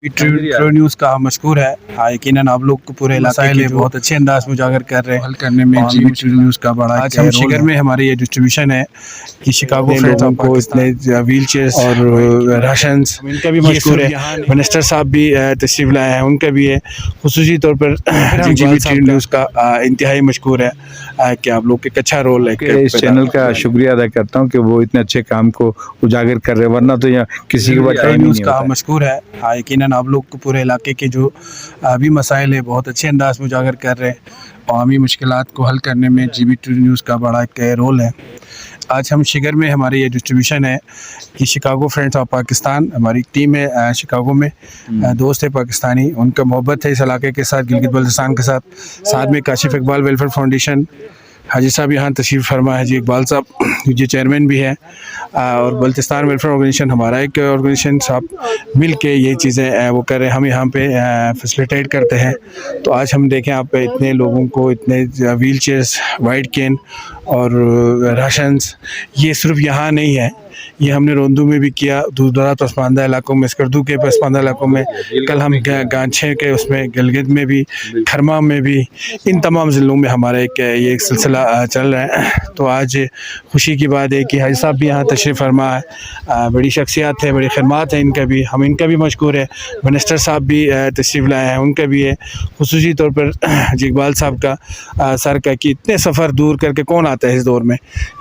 True news का मशहूर है। यकीनन आप लोग को पूरे इलाके के बहुत अच्छे अंदाज में उजागर कर रहे हैं हल करने में ट्रू न्यूज़ का बड़ा आज हम शिगर में हमारी ये डिस्ट्रीब्यूशन है कि Chicago friends of Pakistan wheel chairs और राशंस इनका भी मशहूर है। मिनिस्टर साहब भी तशरीफ लाए हैं, उनका भी है। खुसूसी तौर पर ट्रू न्यूज़ का इंतहाई मशहूर है कि आप लोग एक अच्छा रोल है। इस चैनल का शुक्रिया अदा करता हूँ कि वो इतने अच्छे काम को उजागर कर रहे हैं, वरना तो यहाँ किसी के पास टाइम न्यूज़ का मशहूर है। यकीनन आप लोग को पूरे इलाके के जो भी मसाइल है बहुत अच्छे अंदाज में उजागर कर रहे हैं। अवामी मुश्किलात को हल करने में ट्रू न्यूज़ का बड़ा एक रोल है। आज हम शिगर में हमारी ये डिस्ट्रीब्यूशन है कि शिकागो फ्रेंड्स ऑफ पाकिस्तान हमारी एक टीम है शिकागो में, दोस्त है पाकिस्तानी, उनका मोहब्बत है इस इलाके के साथ, गिलगित बल्तिस्तान के साथ में काशिफ इकबाल वेलफेयर फाउंडेशन हाजी साहब यहाँ तशरीफ़ फरमा है। जी इकबाल साहब ये चेयरमैन भी है और बल्तिस्तान वेलफेयर ऑर्गेनाइजेशन हमारा एक ऑर्गेनाइजेशन साहब मिल के ये चीज़ें वो कर रहे हैं, हम यहाँ पे फैसिलिटेट करते हैं। तो आज हम देखें आप पे इतने लोगों को इतने व्हील चेयर्स, वाइट कैन और राशंस, ये सिर्फ यहाँ नहीं है, ये हमने रोंदू में भी किया, दूर दराज पसमानदा इलाकों में, स्कर्दू के पसमानदा इलाकों में, कल हम गांछे के उसमें गिलगित में भी, खरमा में भी, इन तमाम ज़िलों में हमारा ये एक सिलसिला चल रहा है। तो आज खुशी की बात है कि हाजी साहब भी यहाँ तशरीफ़ फरमा है, बड़ी शख्सियत है, बड़ी खदमात है इनका भी, हम इनका भी मशकूर है। मिनिस्टर साहब भी तशरीफ़ लाए हैं, उनका भी है। खुसूसी तौर पर इकबाल साहब का सर का कि इतने सफ़र दूर करके कौन आता है इस दौर में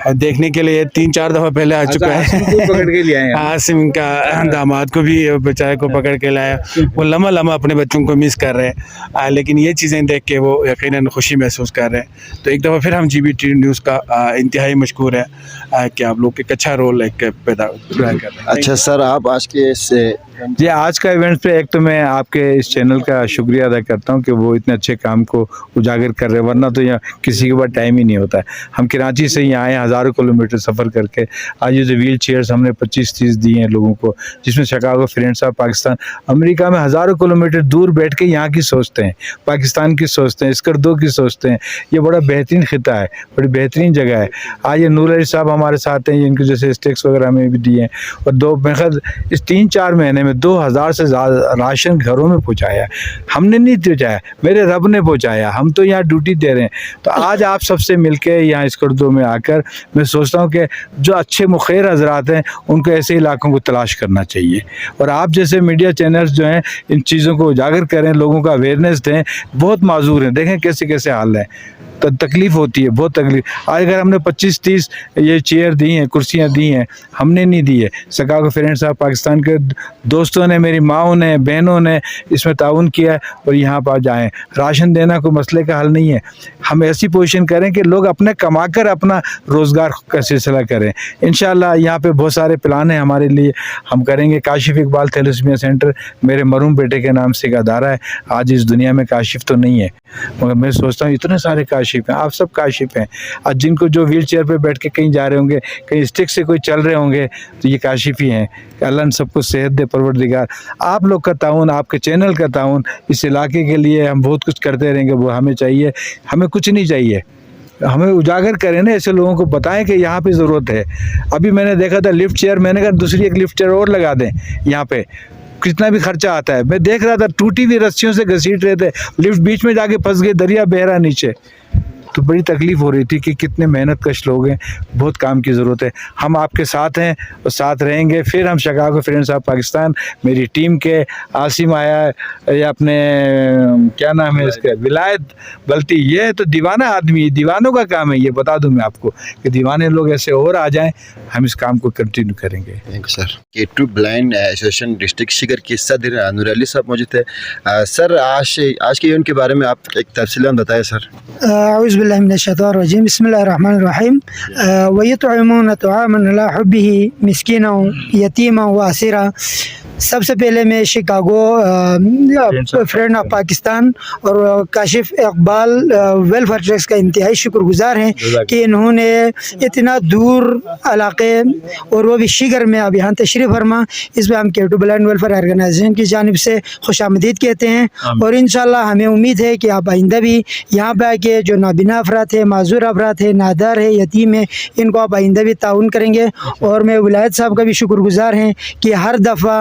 देखने के लिए, 3-4 दफ़ा पहले आ चुका है। पकड़ के ले आए आसिम का दामाद को भी बेचारे को पकड़ के लाया, वो लम्हा अपने बच्चों को मिस कर रहे हैं, लेकिन ये चीज़ें देख के वो यकीनन खुशी महसूस कर रहे हैं। तो एक दफ़ा फिर हम ट्रू न्यूज़ का इंतहाई मशहूर है कि आप लोग एक अच्छा रोल एक पैदा कर रहे हैं। अच्छा सर, आप आज के जी आज का इवेंट पे एक तो मैं आपके इस चैनल का शुक्रिया अदा करता हूँ कि वो इतने अच्छे काम को उजागर कर रहे हैं, वरना तो यहाँ किसी के पास टाइम ही नहीं होता है। हम कराची से यहाँ आए हज़ारों किलोमीटर सफ़र करके, आज ये जो व्हील चेयर्स हमने 25-30 दी हैं लोगों को, जिसमें Chicago friends of Pakistan America में हज़ारों किलोमीटर दूर बैठ के यहाँ की सोचते हैं, पाकिस्तान की सोचते हैं, स्कर्दो की सोचते हैं। ये बड़ा बेहतरीन खिता है, बड़ी बेहतरीन जगह है। आज ये नूर अली साहब हमारे साथ हैं, इनके जैसे स्टेक्स वगैरह हमें भी दिए हैं, और इस 3-4 महीने में 2000 से ज़्यादा राशन घरों में पहुँचाया है। हमने नहीं पहुँचाया, मेरे रब ने पहुँचाया, हम तो यहाँ ड्यूटी दे रहे हैं। तो आज आप सबसे मिलके यहाँ स्कर्दो में आकर मैं सोचता हूँ कि जो अच्छे मुखिर हजरात हैं उनको ऐसे इलाकों को तलाश करना चाहिए, और आप जैसे मीडिया चैनल्स जो हैं इन चीज़ों को उजागर करें, लोगों का अवेयरनेस दें। बहुत माजूर हैं, देखें कैसे कैसे हाल है, तकलीफ़ होती है, बहुत तकलीफ। आज अगर हमने 25-30 ये चेयर दी हैं, कुर्सियाँ दी हैं, हमने नहीं दी है, शिकागो फ्रेंड्स ऑफ पाकिस्तान के दोस्तों ने, मेरी माँओं ने, बहनों ने इसमें ताउन किया है, और यहाँ पर जाएँ। राशन देना कोई मसले का हल नहीं है, हम ऐसी पोजीशन करें कि लोग अपने कमा कर अपना रोज़गार का सिलसिला करें। इंशाअल्लाह यहाँ पे बहुत सारे प्लान हैं हमारे लिए, हम करेंगे। काशिफ इकबाल थैलेसीमिया सेंटर मेरे मरूम बेटे के नाम से एक अदारा है। आज इस दुनिया में काशिफ तो नहीं है, मगर मैं सोचता हूँ इतने सारे काशिफ हैं, आप सब काशिफ हैं। आज जिनको जो व्हील चेयर पर बैठ के कहीं जा रहे होंगे, कहीं स्टिक से कोई चल रहे होंगे, तो ये काशिफ ही हैं। अल्लाह ने सबको सेहत दे परवरदिगार। आप लोग का ताउन, आपके चैनल का ताउन, इस इलाके के लिए हम बहुत कुछ करते रहेंगे, वो हमें चाहिए। हमें कुछ नहीं चाहिए, हमें उजागर करें ना, ऐसे लोगों को बताएं कि यहाँ पे ज़रूरत है। अभी मैंने देखा था लिफ्ट चेयर, मैंने कहा दूसरी एक लिफ्ट चेयर और लगा दें यहाँ पे, कितना भी खर्चा आता है। मैं देख रहा था टूटी हुई रस्सियों से घसीट रहे थे, लिफ्ट बीच में जाके फंस गई, दरिया बह रहा नीचे, तो बड़ी तकलीफ़ हो रही थी कि कितने मेहनत कश लोग हैं, बहुत काम की ज़रूरत है। हम आपके साथ हैं और साथ रहेंगे। फिर हम शिकागो फ्रेंड्स ऑफ पाकिस्तान, मेरी टीम के आसिम आया है, या अपने क्या नाम है इसका, विलायत बल्टी, ये तो दीवाना आदमी है, दीवानों का काम है। ये बता दूं मैं आपको कि दीवाने लोग ऐसे और आ जाएं, हम इस काम को कंटिन्यू करेंगे। Thank you sir. K two blind association district Shigar के सदर नूर अली साहब मौजूद है। सर आज के इवेंट के बारे में आप एक तफसीलात बताएं सर। बिस्मिल्लाहिर्रहमानिर्रहीम, बिस्मिल्लाहिर्रहमानिर्रहीम। वयतुइमून तुआमन अला हुब्बिही मिस्कीना व यतीमा व असीरा। सबसे पहले मैं शिकागो फ्रेंड ऑफ पाकिस्तान और काशिफ इकबाल वेलफेयर ट्रस्ट का इंतहाई शुक्रगुजार हैं कि इन्होंने इतना दूर इलाके और वो भी शिगर में अब यहाँ तशरीफ़ फरमा। इस पर हम के2 ब्लाइंड वेलफेयर ऑर्गेनाइजेशन की जानिब से खुशामदीद कहते हैं, और इंशाल्लाह हमें उम्मीद है कि आप आइंदा भी यहाँ पर आके जो नाबिना अफराद है, माजूर अफराद है, नादार है, यतीम है, इनको आप आइंदा भी ताउन करेंगे। और मैं विलायत साहब का भी शुक्रगुजार हैं कि हर दफ़ा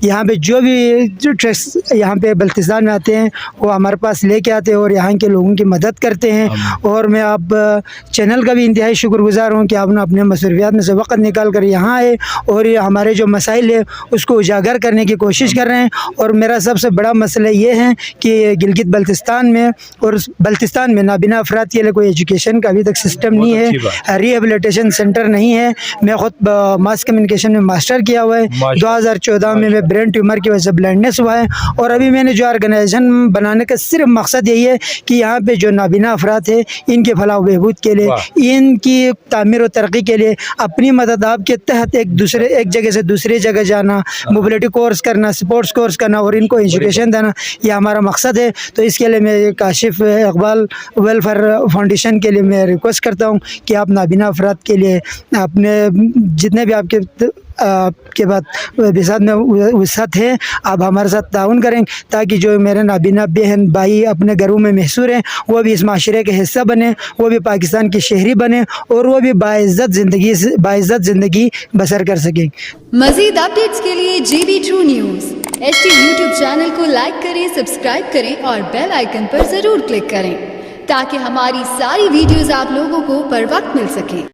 यहाँ पे जो भी जो ट्रक्स यहाँ पे बल्तिस्तान में आते हैं वो हमारे पास लेके आते हैं और यहाँ के लोगों की मदद करते हैं। और मैं आप चैनल का भी इंतहाई शुक्रगुजार हूँ कि आपने अपने मसरूफियात में से वक्त निकाल कर यहाँ आए और ये हमारे जो मसाइल है उसको उजागर करने की कोशिश कर रहे हैं। और मेरा सबसे बड़ा मसला ये है कि गिलगित बल्तिस्तान में और बल्तिस्तान में नाबिना अफराद के लिए कोई एजुकेशन का अभी तक सिस्टम नहीं है, रिहेबिलिटेशन सेंटर नहीं है। मैं ख़ुद मास कम्युनिकेशन में मास्टर किया हुआ है। 2014 में मैं ब्रेन ट्यूमर की वजह से ब्लाइंडनेस हुआ है और अभी मैंने जो ऑर्गेनाइजेशन बनाने का सिर्फ मकसद यही है कि यहाँ पे जो नाबिना अफराद है इनके फलाह बहबूद के लिए, इनकी तामीर और तरक्की के लिए अपनी मदद आपके तहत एक जगह से दूसरी जगह जाना, मोबिलिटी कोर्स करना, स्पोर्ट्स कोर्स करना और इनको एजुकेशन देना, ये हमारा मकसद है। तो इसके लिए मैं काशिफ इकबाल वेलफेयर फाउंडेशन के लिए मैं रिक्वेस्ट करता हूँ कि आप नाबिना अफराद के लिए अपने जितने भी आपके बाद साथ में वसात है आप हमारे साथ ताउन करें ताकि जो मेरे नाबिना बहन भाई अपने घरों में महसूर हैं वो भी इस माशरे के हिस्सा बने, वो भी पाकिस्तान की शहरी बने और वो भी बाइज़्ज़त ज़िंदगी बसर कर सकें। मज़ीद अपडेट्स के लिए GB True News HT YouTube channel को लाइक करें, सब्सक्राइब करें और बेल आइकन पर ज़रूर क्लिक करें ताकि हमारी सारी वीडियोज़ आप लोगों को बर वक्त मिल सकें।